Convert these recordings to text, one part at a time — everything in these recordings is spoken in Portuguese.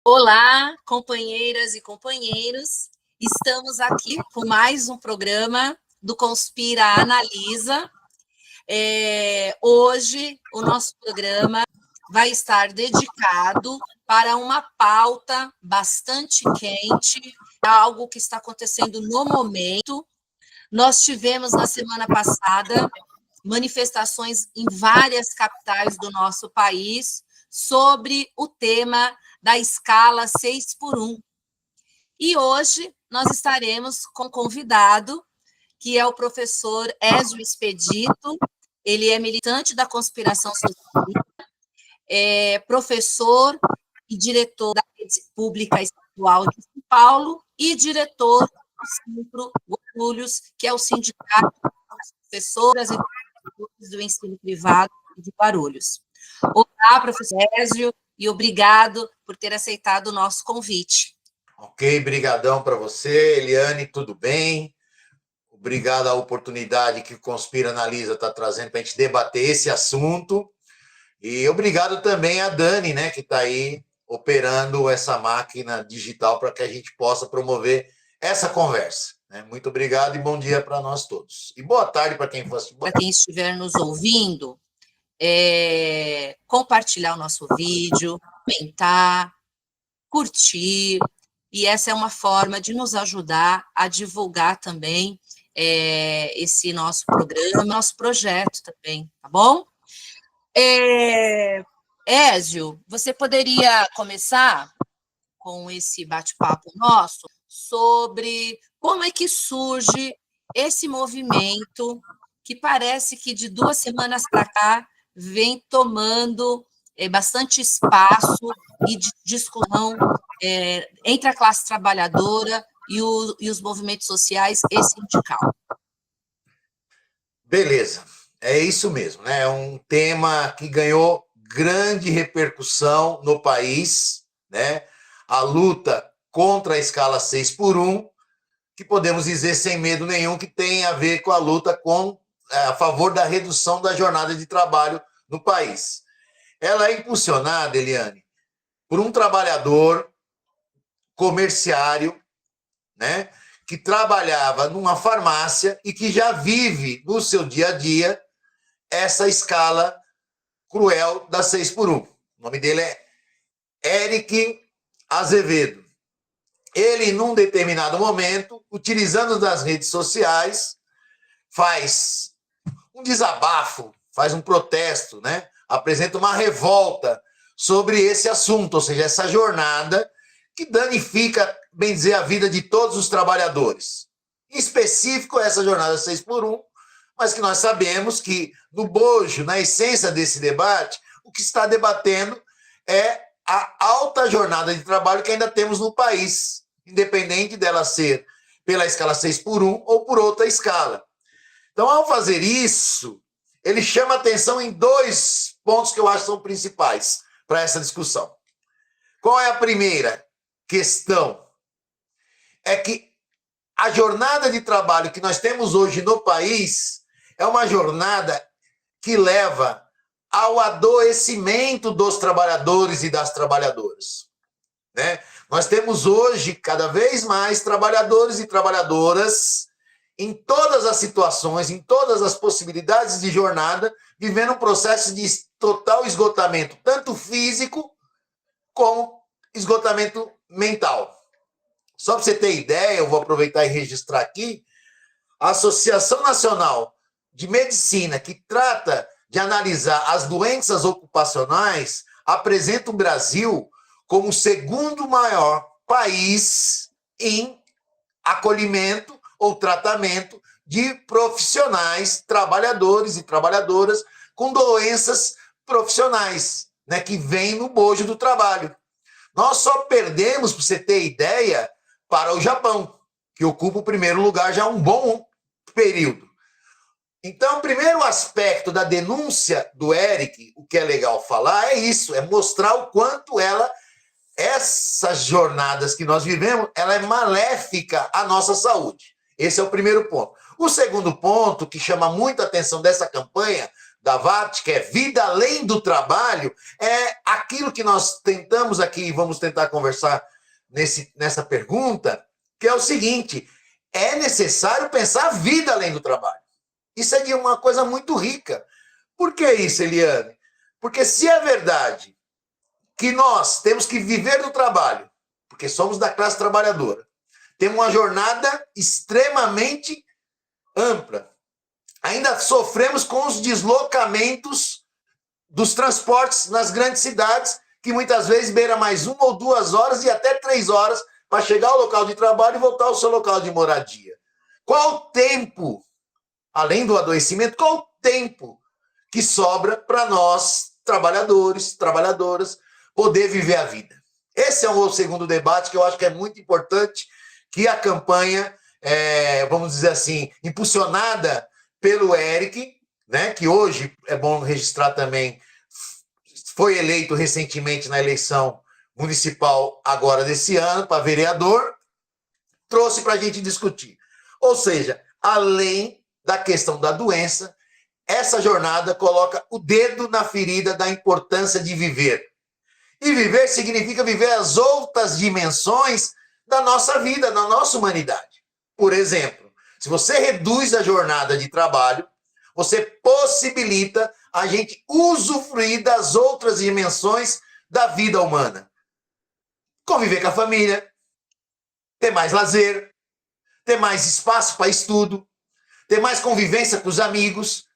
Olá, companheiras e companheiros. Estamos aqui com mais um programa do Conspira Analisa. Hoje, o nosso programa vai estar dedicado para uma pauta bastante quente, algo que está acontecendo no momento. Nós tivemos, na semana passada, manifestações em várias capitais do nosso país sobre o tema da escala 6x1. E hoje nós estaremos com um convidado, que é o professor Ézio Expedito. Ele é militante da conspiração social, é professor e diretor da rede pública estadual de São Paulo e diretor do Centro Guarulhos, que é o sindicato das professoras e professores do ensino privado de Guarulhos. Olá, professor Ézio, e obrigado por ter aceitado o nosso convite. Ok, brigadão para você, Eliane, tudo bem? Obrigado à oportunidade que o Conspira Analisa está trazendo para a gente debater esse assunto. E obrigado também a Dani, né, que está aí operando essa máquina digital para que a gente possa promover essa conversa. Muito obrigado e bom dia para nós todos. E boa tarde para quem for assistir. Para quem estiver nos ouvindo, compartilhar o nosso vídeo, comentar, curtir, e essa é uma forma de nos ajudar a divulgar também esse nosso programa, nosso projeto também, tá bom? Ézio, você poderia começar com esse bate-papo nosso sobre como é que surge esse movimento que parece que de 2 semanas para cá vem tomando bastante espaço e de discussão entre a classe trabalhadora e os movimentos sociais e sindical. Beleza, é isso mesmo, né? É um tema que ganhou grande repercussão no país, né? A luta contra a escala 6x1, que podemos dizer sem medo nenhum que tem a ver com a luta a favor da redução da jornada de trabalho no país. Ela é impulsionada, Eliane, por um trabalhador comerciário, né, que trabalhava numa farmácia e que já vive no seu dia a dia essa escala cruel da 6x1. O nome dele é Eric Azevedo. Ele, num determinado momento, utilizando das redes sociais, faz um desabafo, faz um protesto, né? Apresenta uma revolta sobre esse assunto, ou seja, essa jornada que danifica, bem dizer, a vida de todos os trabalhadores. Em específico, essa jornada 6x1, mas que nós sabemos que, no bojo, na essência desse debate, o que está debatendo é a alta jornada de trabalho que ainda temos no país, independente dela ser pela escala 6x1 ou por outra escala. Então, ao fazer isso, ele chama atenção em 2 pontos que eu acho que são principais para essa discussão. Qual é a primeira questão? É que a jornada de trabalho que nós temos hoje no país é uma jornada que leva ao adoecimento dos trabalhadores e das trabalhadoras, né? Nós temos hoje, cada vez mais, trabalhadores e trabalhadoras em todas as situações, em todas as possibilidades de jornada, vivendo um processo de total esgotamento, tanto físico como esgotamento mental. Só para você ter ideia, eu vou aproveitar e registrar aqui, a Associação Nacional de Medicina, que trata de analisar as doenças ocupacionais, apresenta o Brasil como o 2º maior país em acolhimento ou tratamento de profissionais, trabalhadores e trabalhadoras com doenças profissionais, né, que vêm no bojo do trabalho. Nós só perdemos, para você ter ideia, para o Japão, que ocupa o 1º lugar já há um bom período. Então, o primeiro aspecto da denúncia do Eric, o que é legal falar, é isso, é mostrar o quanto essas jornadas que nós vivemos, ela é maléfica à nossa saúde. Esse é o primeiro ponto. O segundo ponto, que chama muita atenção dessa campanha, da VAT, que é vida além do trabalho, é aquilo que nós tentamos aqui, e vamos tentar conversar nessa pergunta, que é o seguinte: é necessário pensar vida além do trabalho. Isso é uma coisa muito rica. Por que isso, Eliane? Porque se é verdade que nós temos que viver do trabalho, porque somos da classe trabalhadora, temos uma jornada extremamente ampla, ainda sofremos com os deslocamentos dos transportes nas grandes cidades, que muitas vezes beira mais 1 ou 2 horas e até 3 horas para chegar ao local de trabalho e voltar ao seu local de moradia. Qual o tempo, além do adoecimento, qual o tempo que sobra para nós, trabalhadores, trabalhadoras, poder viver a vida? Esse é o segundo debate que eu acho que é muito importante, que a campanha, vamos dizer assim, impulsionada pelo Eric, né, que hoje, é bom registrar também, foi eleito recentemente na eleição municipal agora desse ano, para vereador, trouxe para a gente discutir. Ou seja, além da questão da doença, essa jornada coloca o dedo na ferida da importância de viver. E viver significa viver as outras dimensões da nossa vida, da nossa humanidade. Por exemplo, se você reduz a jornada de trabalho, você possibilita a gente usufruir das outras dimensões da vida humana. Conviver com a família, ter mais lazer, ter mais espaço para estudo, ter mais convivência com os amigos,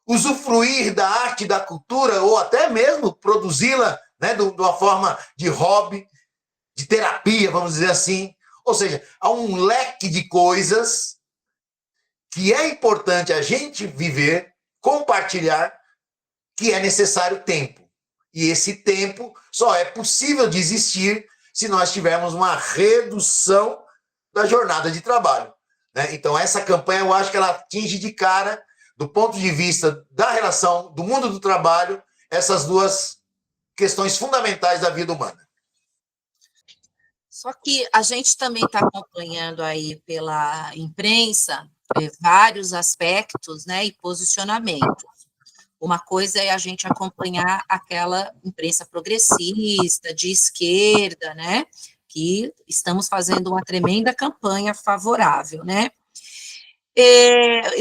usufruir da arte, da cultura, ou até mesmo produzi-la, né, de uma forma de hobby, de terapia, vamos dizer assim. Ou seja, há um leque de coisas que é importante a gente viver, compartilhar, que é necessário tempo. E esse tempo só é possível de existir se nós tivermos uma redução da jornada de trabalho, né? Então, essa campanha, eu acho que ela atinge de cara, do ponto de vista da relação do mundo do trabalho, essas duas questões fundamentais da vida humana. Só que a gente também está acompanhando aí pela imprensa vários aspectos, né, e posicionamentos. Uma coisa é a gente acompanhar aquela imprensa progressista, de esquerda, né, que estamos fazendo uma tremenda campanha favorável, né.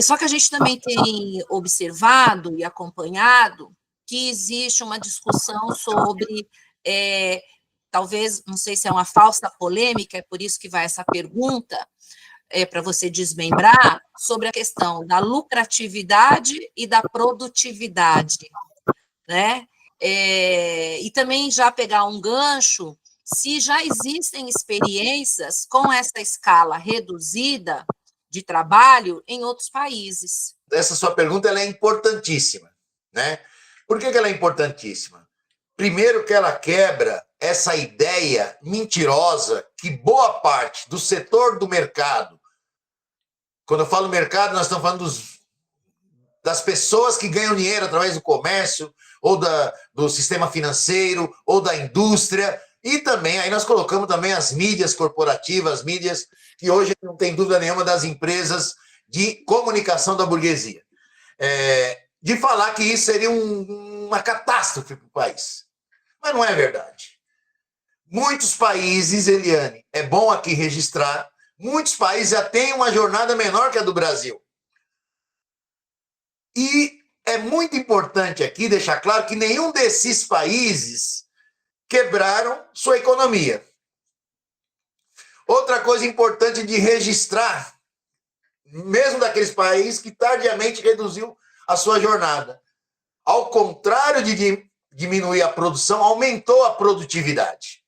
Só que a gente também tem observado e acompanhado que existe uma discussão sobre, talvez, não sei se é uma falsa polêmica, é por isso que vai essa pergunta, para você desmembrar, sobre a questão da lucratividade e da produtividade, né? E também já pegar um gancho, se já existem experiências com essa escala reduzida de trabalho em outros países. Essa sua pergunta ela é importantíssima, né? Por que ela é importantíssima? Primeiro que ela quebra essa ideia mentirosa que boa parte do setor do mercado, quando eu falo mercado, nós estamos falando das pessoas que ganham dinheiro através do comércio, ou do sistema financeiro, ou da indústria, e também, aí nós colocamos também as mídias corporativas, as mídias que hoje não tem dúvida nenhuma das empresas de comunicação da burguesia. De falar que isso seria uma catástrofe para o país. Mas não é verdade. Muitos países, Eliane, é bom aqui registrar, muitos países já têm uma jornada menor que a do Brasil. E é muito importante aqui deixar claro que nenhum desses países quebraram sua economia. Outra coisa importante de registrar, mesmo daqueles países que tardiamente reduziu a sua jornada, ao contrário de diminuir a produção, aumentou a produtividade.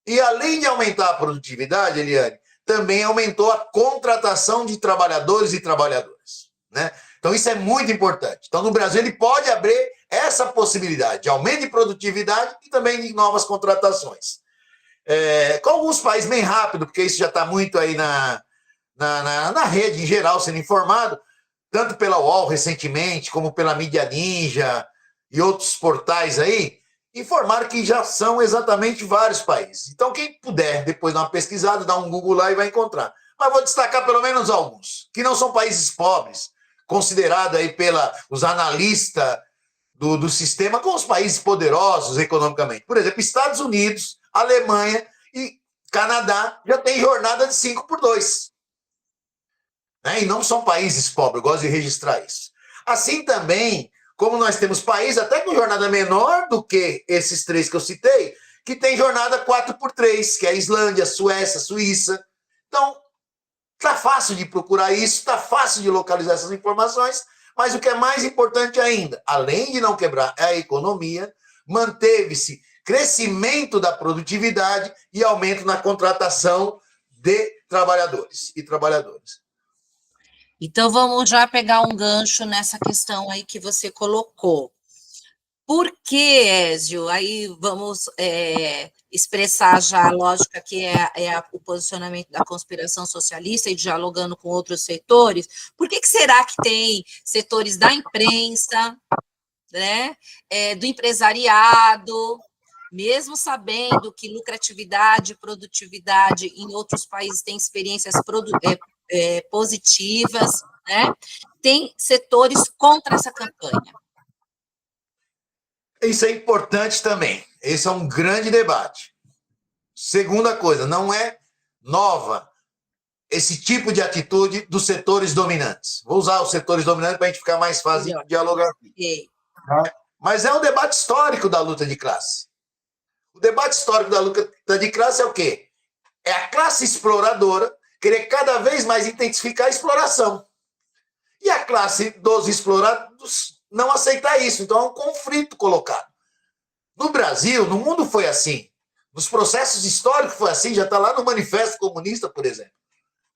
E além de aumentar a produtividade, Eliane, também aumentou a contratação de trabalhadores e trabalhadoras, né? Então, isso é muito importante. Então, no Brasil, ele pode abrir essa possibilidade de aumento de produtividade e também de novas contratações. Com alguns países bem rápido, porque isso já está muito aí na rede em geral sendo informado, tanto pela UOL recentemente, como pela Mídia Ninja e outros portais aí, informaram que já são exatamente vários países. Então, quem puder, depois dar uma pesquisada, dar um Google lá e vai encontrar. Mas vou destacar pelo menos alguns, que não são países pobres, considerado aí pelos analistas do sistema como os países poderosos economicamente. Por exemplo, Estados Unidos, Alemanha e Canadá já tem jornada de 5x2. Né? E não são países pobres, eu gosto de registrar isso. Assim também, como nós temos países até com jornada menor do que esses 3 que eu citei, que tem jornada 4x3, que é a Islândia, a Suécia, a Suíça. Então, está fácil de procurar isso, está fácil de localizar essas informações, mas o que é mais importante ainda, além de não quebrar a economia, manteve-se crescimento da produtividade e aumento na contratação de trabalhadores e trabalhadoras. Então, vamos já pegar um gancho nessa questão aí que você colocou. Por que, Ézio? Aí vamos expressar já a lógica que o posicionamento da conspiração socialista e dialogando com outros setores. Por que será que tem setores da imprensa, né, do empresariado, mesmo sabendo que lucratividade e produtividade em outros países têm experiências positivas, né, tem setores contra essa campanha? Isso é importante também. Esse é um grande debate. Segunda coisa, não é nova esse tipo de atitude dos setores dominantes. Vou usar os setores dominantes para a gente ficar mais fácil de dialogar aqui. Mas é um debate histórico da luta de classe. O debate histórico da luta de classe é o quê? É a classe exploradora querer cada vez mais intensificar a exploração. E a classe dos explorados não aceitar isso. Então é um conflito colocado. No Brasil, no mundo foi assim. Nos processos históricos foi assim, já está lá no Manifesto Comunista, por exemplo.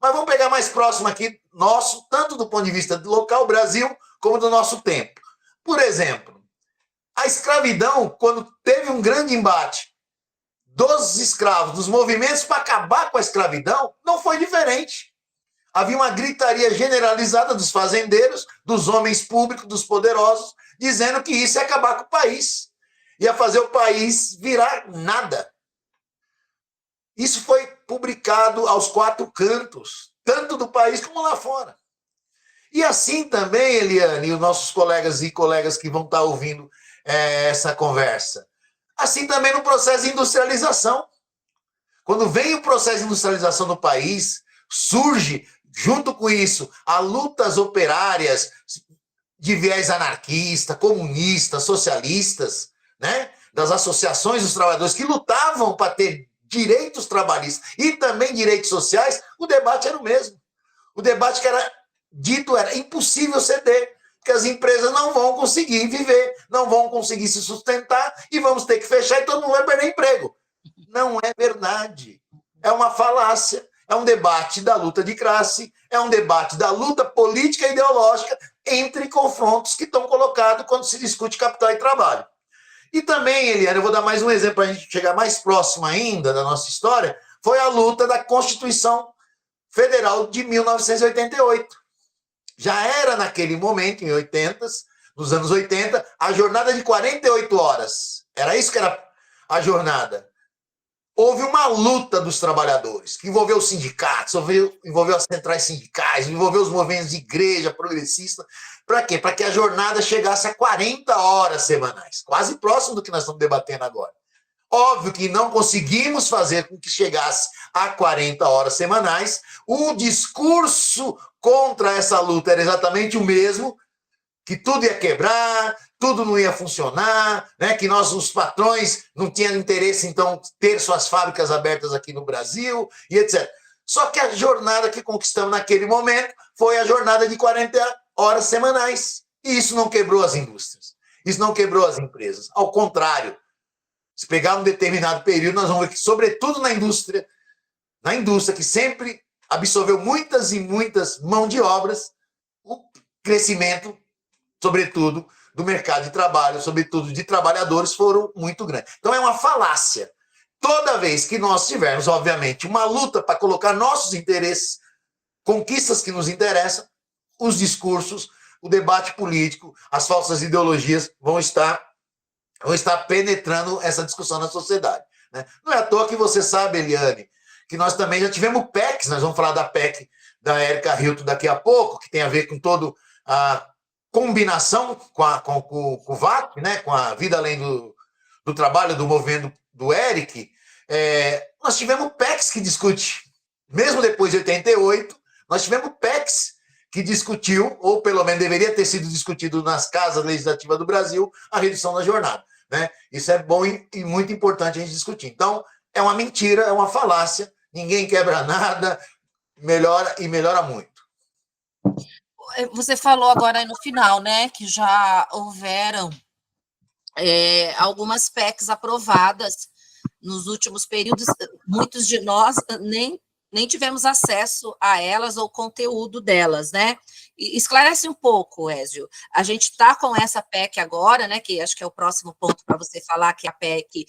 Mas vamos pegar mais próximo aqui, nosso, tanto do ponto de vista do local, Brasil, como do nosso tempo. Por exemplo, a escravidão, quando teve um grande embate dos escravos, dos movimentos para acabar com a escravidão, não foi diferente. Havia uma gritaria generalizada dos fazendeiros, dos homens públicos, dos poderosos, dizendo que isso ia acabar com o país. Ia fazer o país virar nada. Isso foi publicado aos 4 cantos, tanto do país como lá fora. E assim também, Eliane, e os nossos colegas e colegas que vão estar ouvindo essa conversa, assim também no processo de industrialização. Quando vem o processo de industrialização no país, surge, junto com isso, as lutas operárias de viés anarquista, comunista, socialistas, né? Das associações dos trabalhadores que lutavam para ter direitos trabalhistas e também direitos sociais, o debate era o mesmo. O debate que era dito era impossível ceder, porque as empresas não vão conseguir viver, não vão conseguir se sustentar e vamos ter que fechar e todo mundo vai perder emprego. Não é verdade. É uma falácia, é um debate da luta de classe, é um debate da luta política e ideológica entre confrontos que estão colocados quando se discute capital e trabalho. E também, Eliane, eu vou dar mais um exemplo para a gente chegar mais próximo ainda da nossa história, foi a luta da Constituição Federal de 1988. Já era naquele momento, nos anos 80, a jornada de 48 horas. Era isso que era a jornada. Houve uma luta dos trabalhadores, que envolveu os sindicatos, envolveu as centrais sindicais, envolveu os movimentos de igreja progressista. Para quê? Para que a jornada chegasse a 40 horas semanais, quase próximo do que nós estamos debatendo agora. Óbvio que não conseguimos fazer com que chegasse a 40 horas semanais. O discurso contra essa luta era exatamente o mesmo, que tudo ia quebrar, tudo não ia funcionar, né? Que nós, os patrões, não tinham interesse, então, ter suas fábricas abertas aqui no Brasil, e etc. Só que a jornada que conquistamos naquele momento foi a jornada de 40 horas semanais. E isso não quebrou as indústrias, isso não quebrou as empresas. Ao contrário, se pegar um determinado período, nós vamos ver que, sobretudo na indústria que sempre absorveu muitas e muitas mãos de obras, o crescimento, sobretudo, do mercado de trabalho, sobretudo de trabalhadores, foram muito grandes. Então, é uma falácia. Toda vez que nós tivermos, obviamente, uma luta para colocar nossos interesses, conquistas que nos interessam, os discursos, o debate político, as falsas ideologias vão estar penetrando essa discussão na sociedade. Né? Não é à toa que você sabe, Eliane, que nós também já tivemos PECs, nós vamos falar da PEC da Érica Hilton daqui a pouco, que tem a ver com todo a combinação com o VAT, né, com a vida além do trabalho, do movimento do Eric, nós tivemos PECs que discute. Mesmo depois de 88, nós tivemos PECs que discutiu, ou pelo menos deveria ter sido discutido nas casas legislativas do Brasil, a redução da jornada. Né? Isso é bom e muito importante a gente discutir. Então, é uma mentira, é uma falácia, ninguém quebra nada, melhora e melhora muito. Você falou agora aí no final, né, que já houveram algumas PECs aprovadas nos últimos períodos, muitos de nós nem tivemos acesso a elas ou conteúdo delas, né? E esclarece um pouco, Ézio. A gente está com essa PEC agora, né? Que acho que é o próximo ponto para você falar, que a PEC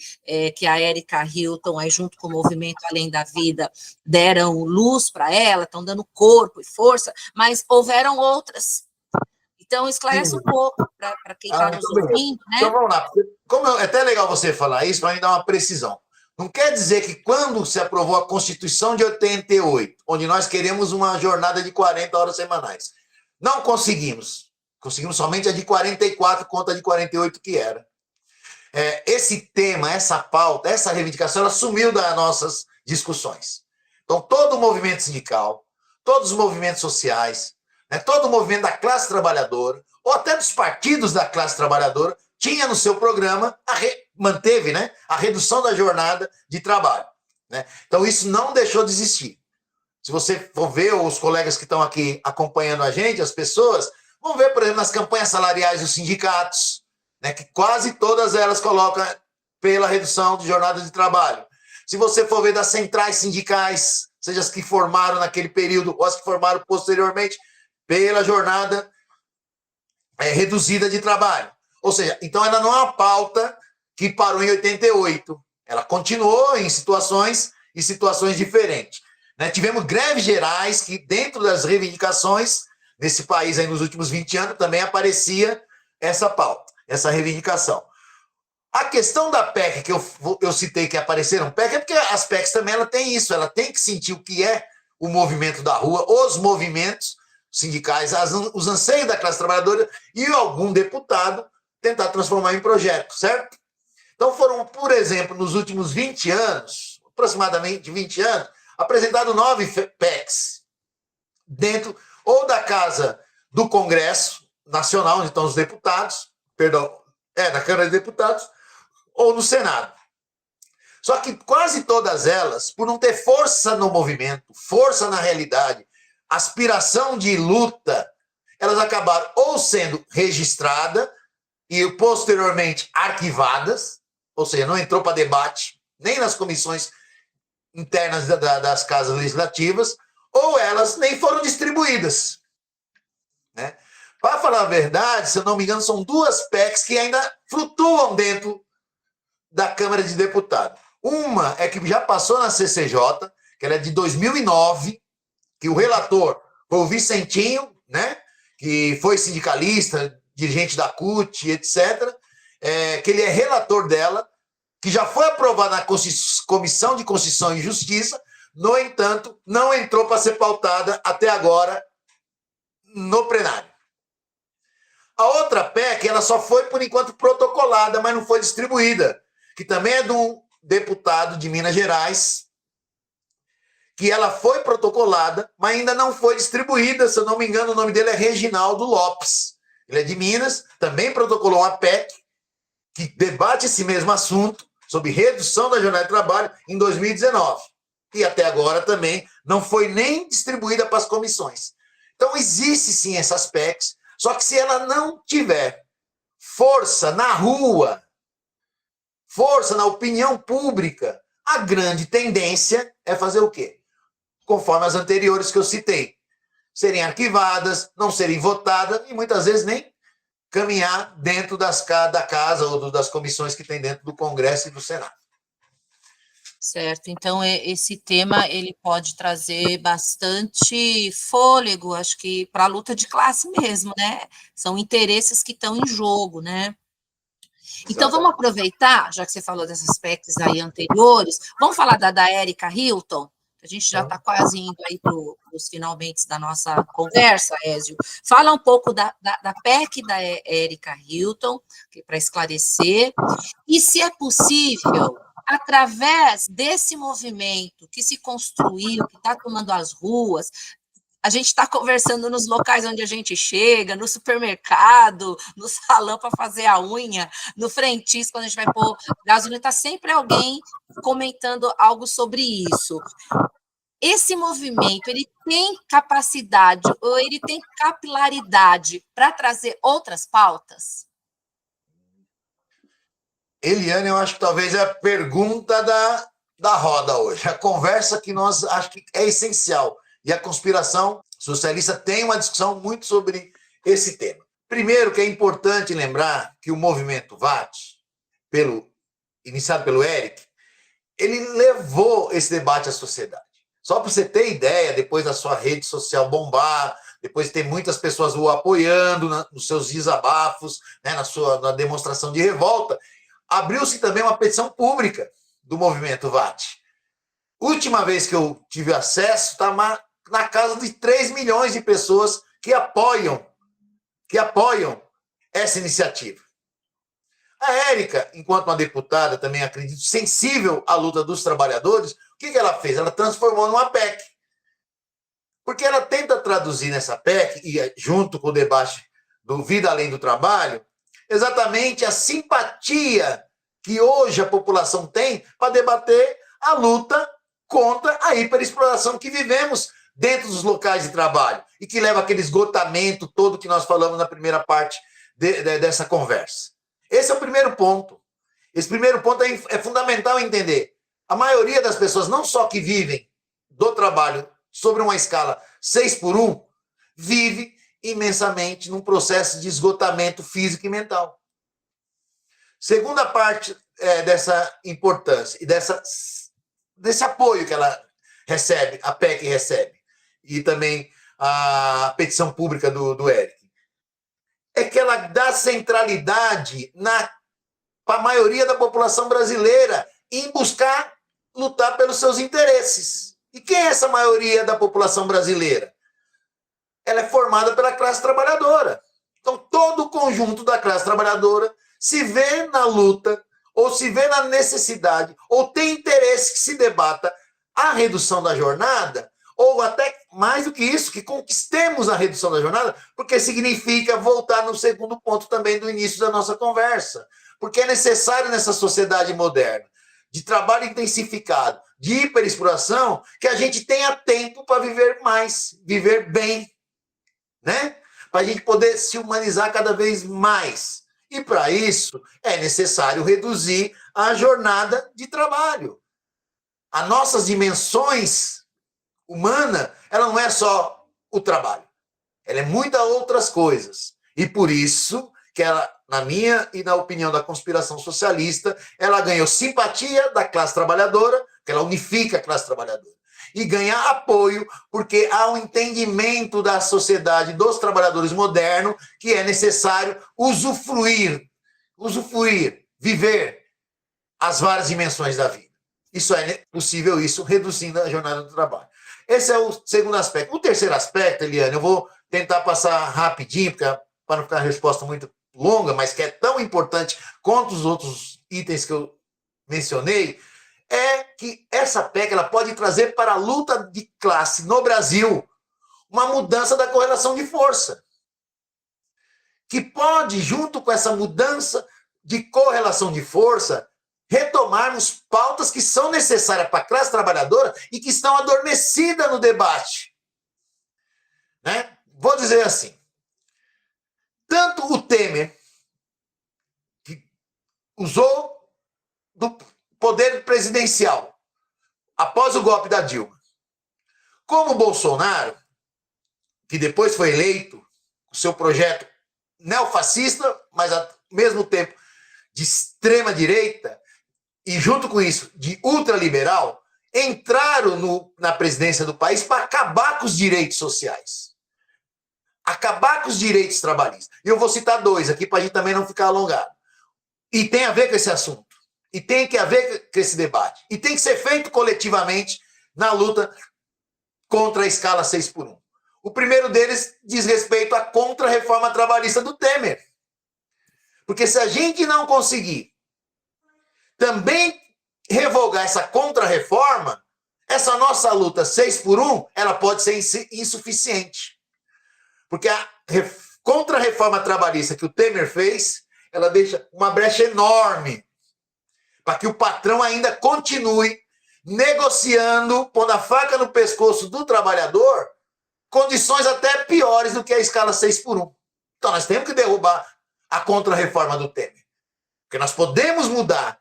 que a Erika Hilton, aí, junto com o Movimento Além da Vida, deram luz para ela, estão dando corpo e força, mas houveram outras. Então, esclarece um pouco para quem está nos ouvindo, né? Então, vamos lá. É até legal você falar isso, para me dar uma precisão. Não quer dizer que quando se aprovou a Constituição de 88, onde nós queremos uma jornada de 40 horas semanais, não conseguimos. Conseguimos somente a de 44 contra a de 48 que era. Esse tema, essa pauta, essa reivindicação, ela sumiu das nossas discussões. Então, todo o movimento sindical, todos os movimentos sociais, né, todo o movimento da classe trabalhadora, ou até dos partidos da classe trabalhadora, tinha no seu programa, manteve, né, a redução da jornada de trabalho. Né? Então, isso não deixou de existir. Se você for ver os colegas que estão aqui acompanhando a gente, as pessoas, vão ver, por exemplo, nas campanhas salariais dos sindicatos, né, que quase todas elas colocam pela redução de jornada de trabalho. Se você for ver das centrais sindicais, seja as que formaram naquele período ou as que formaram posteriormente, pela jornada reduzida de trabalho. Ou seja, então ela não é uma pauta que parou em 88. Ela continuou em situações e situações diferentes. Né? Tivemos greves gerais que, dentro das reivindicações, nesse país aí nos últimos 20 anos, também aparecia essa pauta, essa reivindicação. A questão da PEC, que eu citei que apareceram PEC, é porque as PECs também ela tem isso, ela tem que sentir o que é o movimento da rua, os movimentos sindicais, os anseios da classe trabalhadora e algum deputado tentar transformar em projeto, certo? Então foram, por exemplo, nos últimos 20 anos, aproximadamente 20 anos, apresentados 9 PECs dentro ou da Casa do Congresso Nacional, onde estão os deputados, na Câmara de Deputados, ou no Senado. Só que quase todas elas, por não ter força no movimento, força na realidade, aspiração de luta, elas acabaram ou sendo registradas e posteriormente arquivadas, ou seja, não entrou para debate nem nas comissões internas das casas legislativas, ou elas nem foram distribuídas. Né? Para falar a verdade, se eu não me engano, são 2 PECs que ainda flutuam dentro da Câmara de Deputados. Uma é que já passou na CCJ, que ela é de 2009, que o relator foi o Vicentinho, né, que foi sindicalista, dirigente da CUT, etc., que ele é relator dela, que já foi aprovada na Comissão de Constituição e Justiça, no entanto, não entrou para ser pautada até agora no plenário. A outra PEC, ela só foi, por enquanto, protocolada, mas não foi distribuída, que também é de um deputado de Minas Gerais, que ela foi protocolada, mas ainda não foi distribuída. Se eu não me engano, o nome dele é Reginaldo Lopes. Ele é de Minas, também protocolou uma PEC que debate esse mesmo assunto, sobre redução da jornada de trabalho, em 2019. E até agora também não foi nem distribuída para as comissões. Então, existe sim essas PECs, só que se ela não tiver força na rua, força na opinião pública, a grande tendência é fazer o quê? Conforme as anteriores que eu citei. Serem arquivadas, não serem votadas e muitas vezes nem caminhar dentro da casa ou das comissões que tem dentro do Congresso e do Senado. Certo, então esse tema ele pode trazer bastante fôlego, acho que para a luta de classe mesmo, né? São interesses que estão em jogo, né? Então vamos aproveitar, já que você falou desses aspectos aí anteriores, vamos falar da Erika Hilton, A gente já está quase indo aí para os finalmente da nossa conversa, Ézio. Fala um pouco da PEC da Érica Hilton, para esclarecer, e se é possível, através desse movimento que se construiu, que está tomando as ruas, a gente está conversando nos locais onde a gente chega, no supermercado, no salão para fazer a unha, no frentista, quando a gente vai pôr gasolina, está sempre alguém comentando algo sobre isso. Esse movimento, ele tem capacidade ou ele tem capilaridade para trazer outras pautas? Eliane, eu acho que talvez é a pergunta da roda hoje. A conversa que nós acho que é essencial. E a conspiração socialista tem uma discussão muito sobre esse tema. Primeiro, que é importante lembrar que o movimento VAT, iniciado pelo Eric, ele levou esse debate à sociedade. Só para você ter ideia, depois da sua rede social bombar, depois tem muitas pessoas o apoiando nos seus desabafos, né, na demonstração de revolta, abriu-se também uma petição pública do movimento VAT. Última vez que eu tive acesso, está na casa de 3 milhões de pessoas que apoiam essa iniciativa. A Érica, enquanto uma deputada, também acredito, sensível à luta dos trabalhadores, o que ela fez? Ela transformou numa PEC. Porque ela tenta traduzir nessa PEC, e junto com o debate do Vida Além do Trabalho, exatamente a simpatia que hoje a população tem para debater a luta contra a hiperexploração que vivemos dentro dos locais de trabalho e que leva aquele esgotamento todo que nós falamos na primeira parte dessa conversa. Esse é o primeiro ponto. Esse primeiro ponto é fundamental entender. A maioria das pessoas, não só que vivem do trabalho sobre uma escala 6x1, vive imensamente num processo de esgotamento físico e mental. Segunda parte dessa importância e desse apoio que ela recebe, a PEC recebe, e também a petição pública do Eric, é que ela dá centralidade para a maioria da população brasileira em buscar lutar pelos seus interesses. E quem é essa maioria da população brasileira? Ela é formada pela classe trabalhadora. Então, todo o conjunto da classe trabalhadora se vê na luta, ou se vê na necessidade, ou tem interesse que se debata a redução da jornada, ou até mais do que isso, que conquistemos a redução da jornada, porque significa voltar no segundo ponto também do início da nossa conversa. Porque é necessário nessa sociedade moderna, de trabalho intensificado, de hiperexploração, que a gente tenha tempo para viver mais, viver bem, né? Para a gente poder se humanizar cada vez mais. E para isso é necessário reduzir a jornada de trabalho. As nossas dimensões humana, ela não é só o trabalho. Ela é muitas outras coisas. E por isso que ela, na minha e na opinião da conspiração socialista, ela ganhou simpatia da classe trabalhadora, que ela unifica a classe trabalhadora, e ganha apoio porque há um entendimento da sociedade dos trabalhadores modernos que é necessário usufruir, viver as várias dimensões da vida. Isso é possível, isso reduzindo a jornada do trabalho. Esse é o segundo aspecto. O terceiro aspecto, Eliane, eu vou tentar passar rapidinho, para não ficar uma resposta muito longa, mas que é tão importante quanto os outros itens que eu mencionei, é que essa PEC ela pode trazer para a luta de classe no Brasil uma mudança da correlação de força. Que pode, junto com essa mudança de correlação de força, retomarmos pautas que são necessárias para a classe trabalhadora e que estão adormecidas no debate. Né? Vou dizer assim, tanto o Temer, que usou do poder presidencial após o golpe da Dilma, como o Bolsonaro, que depois foi eleito, o seu projeto neofascista, mas ao mesmo tempo de extrema-direita, e junto com isso, de ultraliberal, entraram na presidência do país para acabar com os direitos sociais. Acabar com os direitos trabalhistas. E eu vou citar dois aqui para a gente também não ficar alongado. E tem a ver com esse assunto. E tem que haver com esse debate. E tem que ser feito coletivamente na luta contra a escala 6x1. O primeiro deles diz respeito à contra-reforma trabalhista do Temer. Porque se a gente não conseguir também revogar essa contra-reforma, essa nossa luta 6x1, ela pode ser insuficiente. Porque a contra-reforma trabalhista que o Temer fez, ela deixa uma brecha enorme para que o patrão ainda continue negociando, pondo a faca no pescoço do trabalhador, condições até piores do que a escala 6x1. Então nós temos que derrubar a contra-reforma do Temer. Porque nós podemos mudar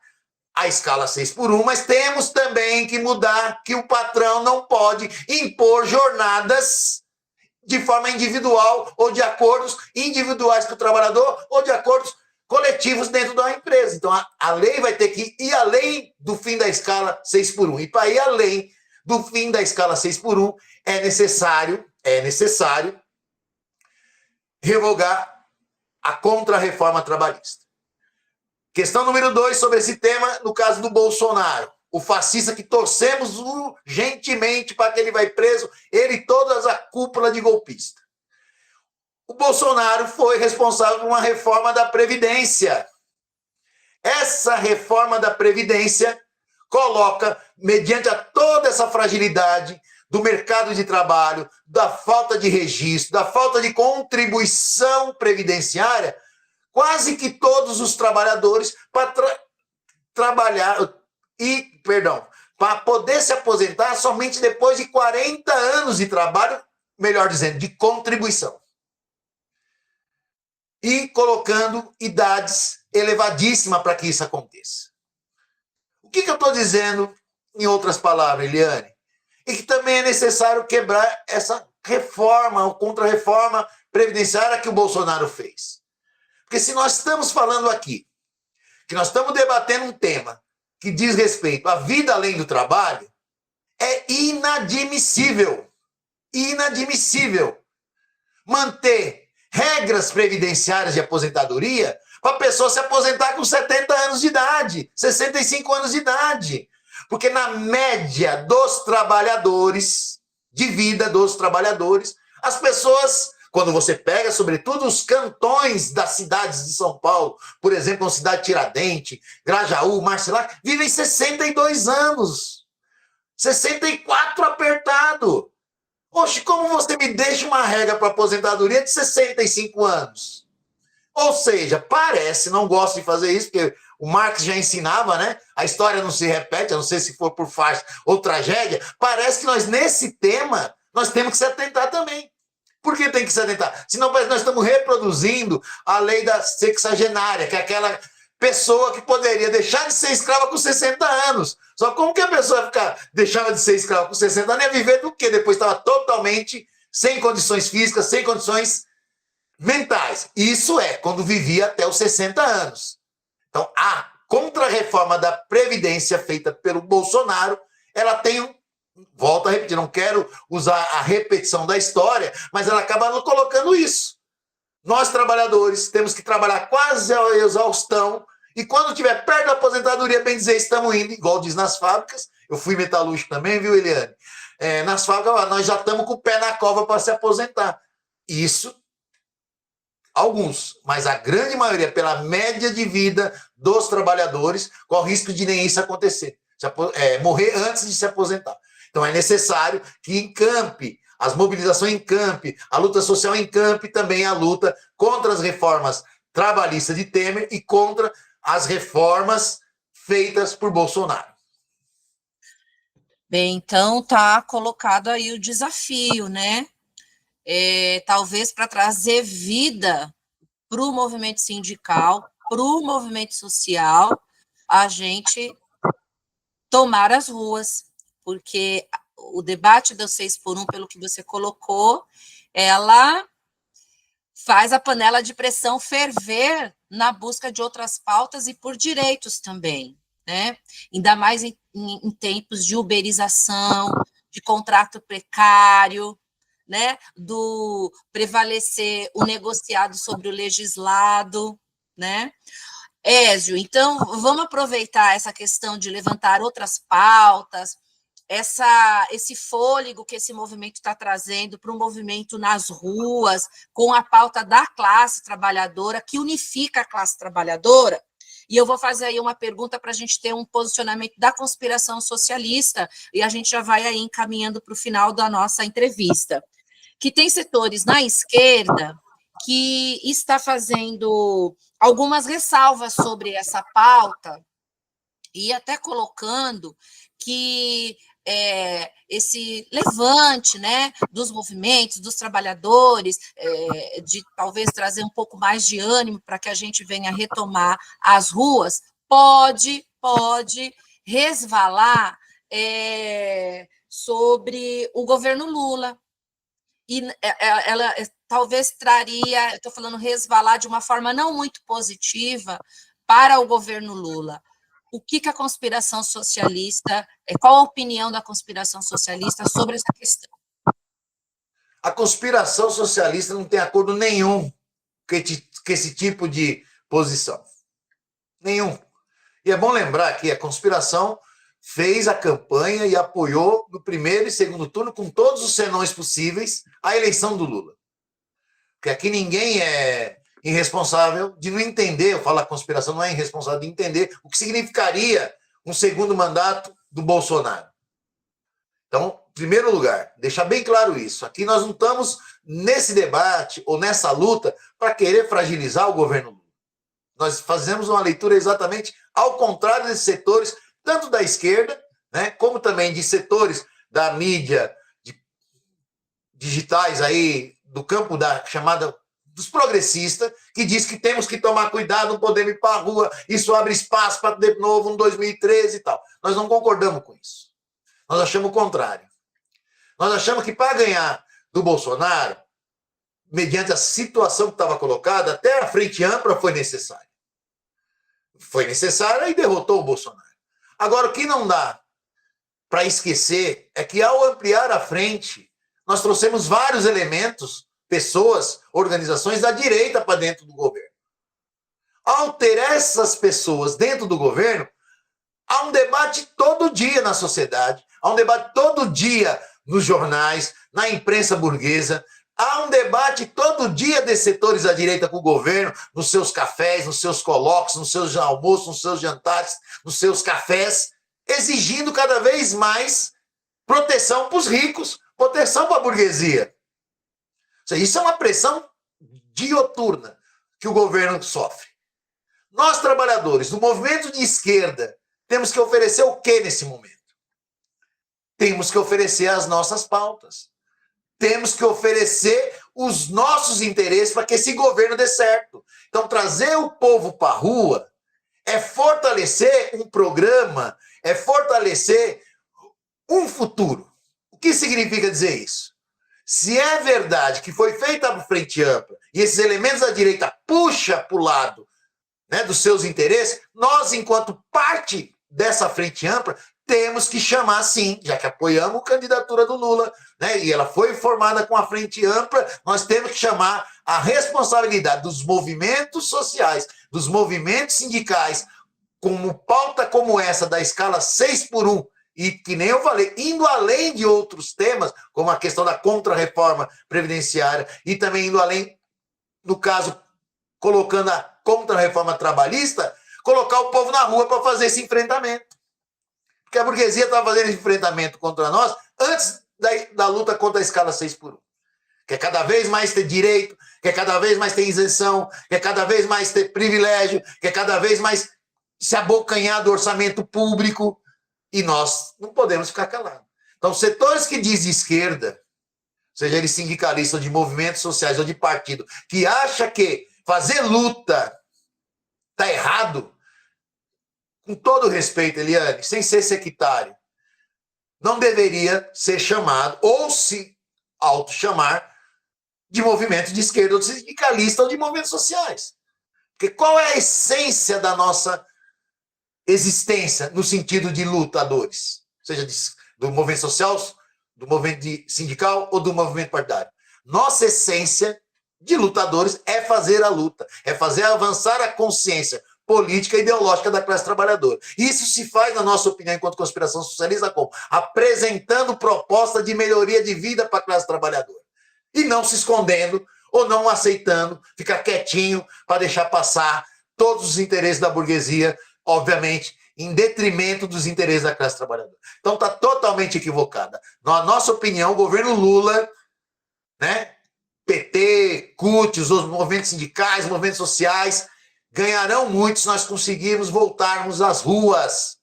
a escala 6x1, mas temos também que mudar que o patrão não pode impor jornadas de forma individual ou de acordos individuais com o trabalhador ou de acordos coletivos dentro da empresa. Então, a lei vai ter que ir além do fim da escala 6x1. E para ir além do fim da escala 6x1, é necessário revogar a contra-reforma trabalhista. Questão número 2 sobre esse tema, no caso do Bolsonaro. O fascista que torcemos urgentemente para que ele vai preso, ele e toda a cúpula de golpista. O Bolsonaro foi responsável por uma reforma da Previdência. Essa reforma da Previdência coloca, mediante a toda essa fragilidade do mercado de trabalho, da falta de registro, da falta de contribuição previdenciária, quase que todos os trabalhadores para para poder se aposentar somente depois de 40 anos de trabalho, melhor dizendo, de contribuição. E colocando idades elevadíssimas para que isso aconteça. O que eu estou dizendo, em outras palavras, Eliane? E que também é necessário quebrar essa reforma, ou contra-reforma previdenciária que o Bolsonaro fez. Porque se nós estamos falando aqui, que nós estamos debatendo um tema que diz respeito à vida além do trabalho, é inadmissível manter regras previdenciárias de aposentadoria para a pessoa se aposentar com 70 anos de idade, 65 anos de idade. Porque na média dos trabalhadores, de vida dos trabalhadores, as pessoas, quando você pega, sobretudo, os cantões das cidades de São Paulo, por exemplo, a cidade de Tiradentes, Grajaú, Marcilac, vivem 62 anos. 64 apertado. Oxe, como você me deixa uma regra para aposentadoria de 65 anos? Ou seja, parece, não gosto de fazer isso, porque o Marx já ensinava, né? A história não se repete, a não ser se for por farsa ou tragédia. Parece que nós, nesse tema, nós temos que se atentar também. Por que tem que se atentar? Senão nós estamos reproduzindo a lei da sexagenária, que é aquela pessoa que poderia deixar de ser escrava com 60 anos. Só como que a pessoa deixava de ser escrava com 60 anos e ia viver do quê? Depois estava totalmente sem condições físicas, sem condições mentais. Isso é quando vivia até os 60 anos. Então, a contra-reforma da Previdência feita pelo Bolsonaro, ela tem volto a repetir, não quero usar a repetição da história, mas ela acaba colocando isso. Nós, trabalhadores, temos que trabalhar quase a exaustão, e quando estiver perto da aposentadoria, bem dizer, estamos indo, igual diz nas fábricas, eu fui metalúrgico também, viu, Eliane? Nas fábricas, nós já estamos com o pé na cova para se aposentar. Isso, alguns, mas a grande maioria, pela média de vida dos trabalhadores, corre o risco de nem isso acontecer, morrer antes de se aposentar. Então é necessário que encampe, as mobilizações encampe, a luta social encampe também a luta contra as reformas trabalhistas de Temer e contra as reformas feitas por Bolsonaro. Bem, então tá colocado aí o desafio, né? Talvez para trazer vida para o movimento sindical, para o movimento social, a gente tomar as ruas, porque o debate do 6x1, pelo que você colocou, ela faz a panela de pressão ferver na busca de outras pautas e por direitos também, né? Ainda mais em tempos de uberização, de contrato precário, né? Do prevalecer o negociado sobre o legislado, né? Ézio, então, vamos aproveitar essa questão de levantar outras pautas, esse fôlego que esse movimento está trazendo para um movimento nas ruas, com a pauta da classe trabalhadora, que unifica a classe trabalhadora. E eu vou fazer aí uma pergunta para a gente ter um posicionamento da conspiração socialista, e a gente já vai aí encaminhando para o final da nossa entrevista. Que tem setores na esquerda que está fazendo algumas ressalvas sobre essa pauta, e até colocando que esse levante, né, dos movimentos, dos trabalhadores, de talvez trazer um pouco mais de ânimo para que a gente venha retomar as ruas, pode resvalar sobre o governo Lula. E ela talvez traria, estou falando resvalar de uma forma não muito positiva para o governo Lula. O que a conspiração socialista, qual a opinião da conspiração socialista sobre essa questão? A conspiração socialista não tem acordo nenhum com esse tipo de posição. Nenhum. E é bom lembrar que a conspiração fez a campanha e apoiou no primeiro e segundo turno, com todos os senões possíveis, a eleição do Lula. Porque aqui ninguém é irresponsável de não entender, eu falo a conspiração não é irresponsável de entender o que significaria um segundo mandato do Bolsonaro. Então, em primeiro lugar, deixar bem claro isso. Aqui nós não estamos nesse debate ou nessa luta para querer fragilizar o governo Lula. Nós fazemos uma leitura exatamente ao contrário desses setores, tanto da esquerda, né, como também de setores da mídia digitais aí, do campo da chamada dos progressistas, que diz que temos que tomar cuidado, não podemos ir para a rua, isso abre espaço para de novo um 2013 e tal. Nós não concordamos com isso. Nós achamos o contrário. Nós achamos que para ganhar do Bolsonaro, mediante a situação que estava colocada, até a frente ampla foi necessária. Foi necessária e derrotou o Bolsonaro. Agora, o que não dá para esquecer é que, ao ampliar a frente, nós trouxemos vários elementos, pessoas, organizações da direita para dentro do governo. Ao ter essas pessoas dentro do governo, há um debate todo dia na sociedade, há um debate todo dia nos jornais, na imprensa burguesa, há um debate todo dia desses setores da direita com o governo, nos seus cafés, nos seus colóquios, nos seus almoços, nos seus jantares, nos seus cafés, exigindo cada vez mais proteção para os ricos, proteção para a burguesia. Isso é uma pressão dioturna que o governo sofre. Nós, trabalhadores do movimento de esquerda, temos que oferecer o quê nesse momento? Temos que oferecer as nossas pautas. Temos que oferecer os nossos interesses para que esse governo dê certo. Então, trazer o povo para a rua é fortalecer um programa, é fortalecer um futuro. O que significa dizer isso? Se é verdade que foi feita a frente ampla e esses elementos da direita puxam para o lado, né, dos seus interesses, nós, enquanto parte dessa frente ampla, temos que chamar, sim, já que apoiamos a candidatura do Lula, né, e ela foi formada com a frente ampla, nós temos que chamar a responsabilidade dos movimentos sociais, dos movimentos sindicais, como pauta como essa da escala 6x1, e que nem eu falei, indo além de outros temas, como a questão da contra-reforma previdenciária, e também indo além, no caso, colocando a contra-reforma trabalhista, colocar o povo na rua para fazer esse enfrentamento. Porque a burguesia estava fazendo esse enfrentamento contra nós antes da luta contra a escala 6x1. Quer cada vez mais ter direito, quer cada vez mais ter isenção, quer cada vez mais ter privilégio, quer cada vez mais se abocanhar do orçamento público, e nós não podemos ficar calados. Então, setores que dizem esquerda, seja ele sindicalista ou de movimentos sociais ou de partido, que acha que fazer luta está errado, com todo respeito, Eliane, sem ser sectário, não deveria ser chamado ou se auto-chamar de movimento de esquerda ou de sindicalista ou de movimentos sociais. Porque qual é a essência da nossa existência no sentido de lutadores? Seja do movimento social, do movimento sindical ou do movimento partidário. Nossa essência de lutadores é fazer a luta, é fazer avançar a consciência política e ideológica da classe trabalhadora. Isso se faz, na nossa opinião, enquanto conspiração socialista, como? Apresentando proposta de melhoria de vida para a classe trabalhadora. E não se escondendo ou não aceitando, ficar quietinho para deixar passar todos os interesses da burguesia, obviamente, em detrimento dos interesses da classe trabalhadora. Então está totalmente equivocada. Na nossa opinião, o governo Lula, né, PT, CUT, os movimentos sindicais, movimentos sociais, ganharão muito se nós conseguirmos voltarmos às ruas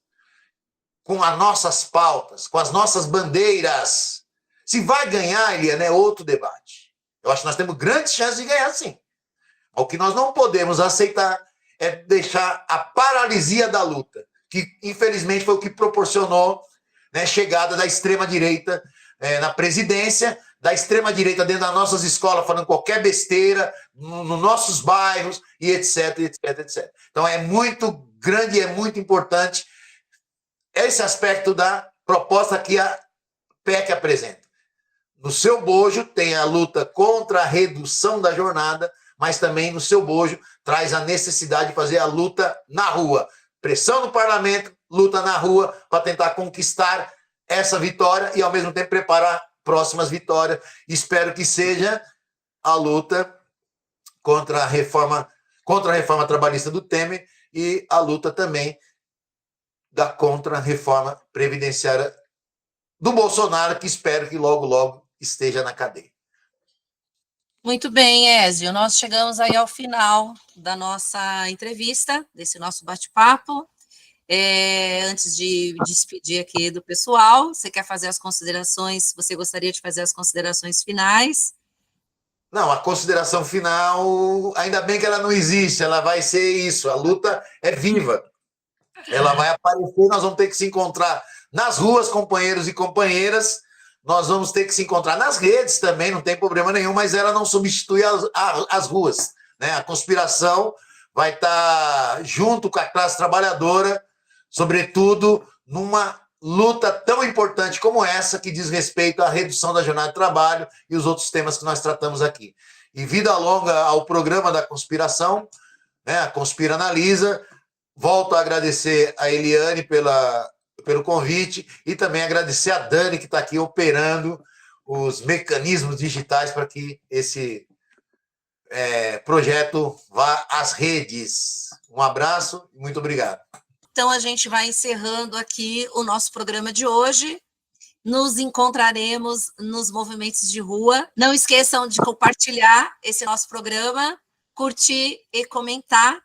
com as nossas pautas, com as nossas bandeiras. Se vai ganhar, Eliane, é outro debate. Eu acho que nós temos grandes chances de ganhar, sim. O que nós não podemos aceitar é deixar a paralisia da luta, que infelizmente foi o que proporcionou, né, chegada da extrema-direita na presidência, da extrema-direita dentro das nossas escolas, falando qualquer besteira, nos nossos bairros, e etc, etc, etc. Então é muito grande e é muito importante esse aspecto da proposta que a PEC apresenta. No seu bojo tem a luta contra a redução da jornada, mas também no seu bojo traz a necessidade de fazer a luta na rua. Pressão no parlamento, luta na rua para tentar conquistar essa vitória e, ao mesmo tempo, preparar próximas vitórias. Espero que seja a luta contra a reforma trabalhista do Temer e a luta também da contra-reforma previdenciária do Bolsonaro, que espero que logo, logo esteja na cadeia. Muito bem, Ézio. Nós chegamos aí ao final da nossa entrevista, desse nosso bate-papo. Antes de despedir aqui do pessoal, você quer fazer as considerações? Você gostaria de fazer as considerações finais? Não, a consideração final, ainda bem que ela não existe, ela vai ser isso, a luta é viva. Ela vai aparecer, nós vamos ter que se encontrar nas ruas, companheiros e companheiras, nós vamos ter que se encontrar nas redes também, não tem problema nenhum, mas ela não substitui as ruas, né? A conspiração vai estar junto com a classe trabalhadora, sobretudo numa luta tão importante como essa, que diz respeito à redução da jornada de trabalho e os outros temas que nós tratamos aqui. E vida longa ao programa da conspiração, né? A Conspira Analisa. Volto a agradecer a Eliane pelo convite e também agradecer a Dani, que está aqui operando os mecanismos digitais para que esse projeto vá às redes. Um abraço e muito obrigado. Então, a gente vai encerrando aqui o nosso programa de hoje. Nos encontraremos nos movimentos de rua. Não esqueçam de compartilhar esse nosso programa, curtir e comentar.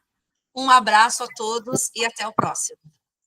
Um abraço a todos e até o próximo.